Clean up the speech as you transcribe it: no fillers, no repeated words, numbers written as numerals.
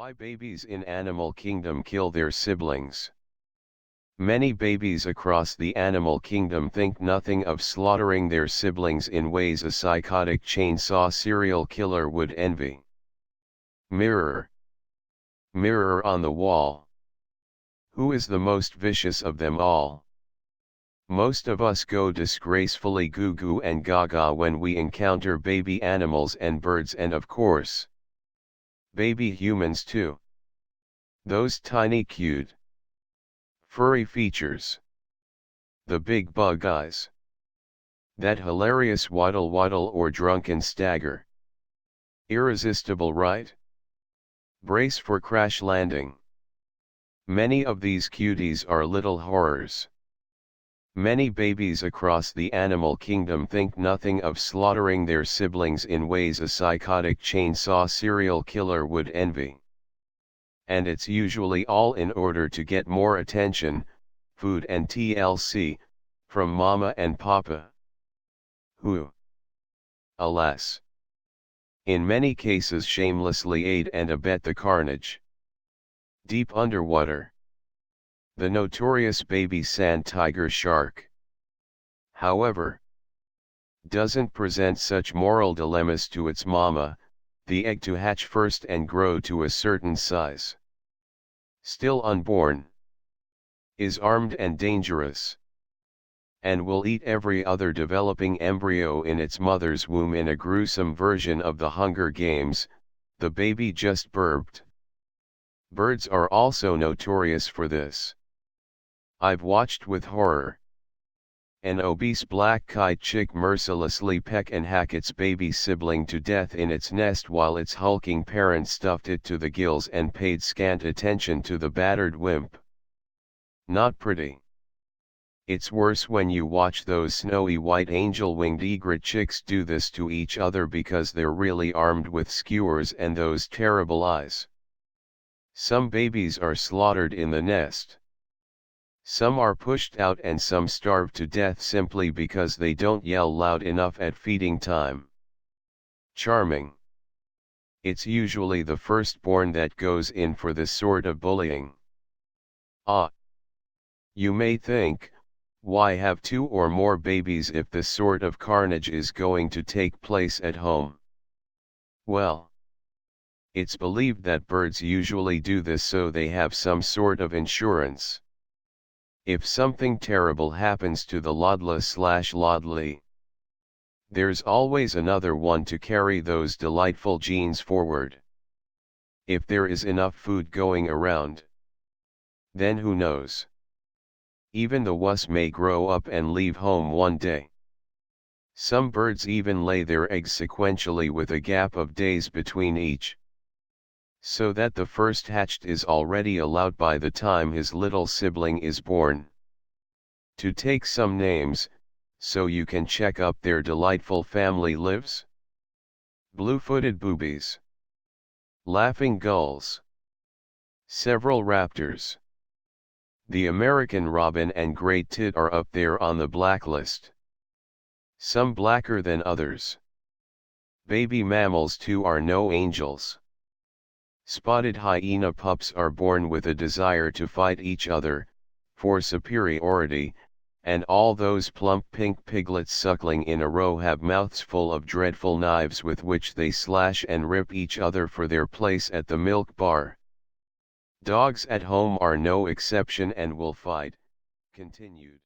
Why babies in animal kingdom kill their siblings. Many babies across the animal kingdom think nothing of slaughtering their siblings in ways a psychotic chainsaw serial killer would envy. Mirror. Mirror on the wall. Who is the most vicious of them all? Most of us go disgracefully goo goo and gaga when we encounter baby animals and birds, and of course, baby humans too. Those tiny cute, furry features. The big bug eyes. That hilarious waddle waddle or drunken stagger. Irresistible, right? Brace for crash landing. Many of these cuties are little horrors. Many babies across the animal kingdom think nothing of slaughtering their siblings in ways a psychotic chainsaw serial killer would envy. And it's usually all in order to get more attention, food and TLC, from mama and papa. Who, alas, in many cases shamelessly aid and abet the carnage. Deep underwater. The notorious baby sand tiger shark, however, doesn't present such moral dilemmas to its mama, the egg to hatch first and grow to a certain size. Still unborn, is armed and dangerous, and will eat every other developing embryo in its mother's womb in a gruesome version of the Hunger Games. The baby just burped. Birds are also notorious for this. I've watched with horror an obese black kite chick mercilessly peck and hack its baby sibling to death in its nest while its hulking parent stuffed it to the gills and paid scant attention to the battered wimp. Not pretty. It's worse when you watch those snowy white angel-winged egret chicks do this to each other because they're really armed with skewers and those terrible eyes. Some babies are slaughtered in the nest. Some are pushed out and some starve to death simply because they don't yell loud enough at feeding time. Charming. It's usually the firstborn that goes in for this sort of bullying. Ah. You may think, why have 2 or more babies if this sort of carnage is going to take place at home? Well, it's believed that birds usually do this so they have some sort of insurance. If something terrible happens to the lodla/lodly, there's always another one to carry those delightful genes forward. If there is enough food going around, then who knows? Even the wuss may grow up and leave home one day. Some birds even lay their eggs sequentially with a gap of days between each, so that the first hatched is already allowed by the time his little sibling is born. To take some names, so you can check up their delightful family lives. Blue-footed boobies. Laughing gulls. Several raptors. The American robin and great tit are up there on the blacklist. Some blacker than others. Baby mammals too are no angels. Spotted hyena pups are born with a desire to fight each other, for superiority, and all those plump pink piglets suckling in a row have mouths full of dreadful knives with which they slash and rip each other for their place at the milk bar. Dogs at home are no exception and will fight. Continued.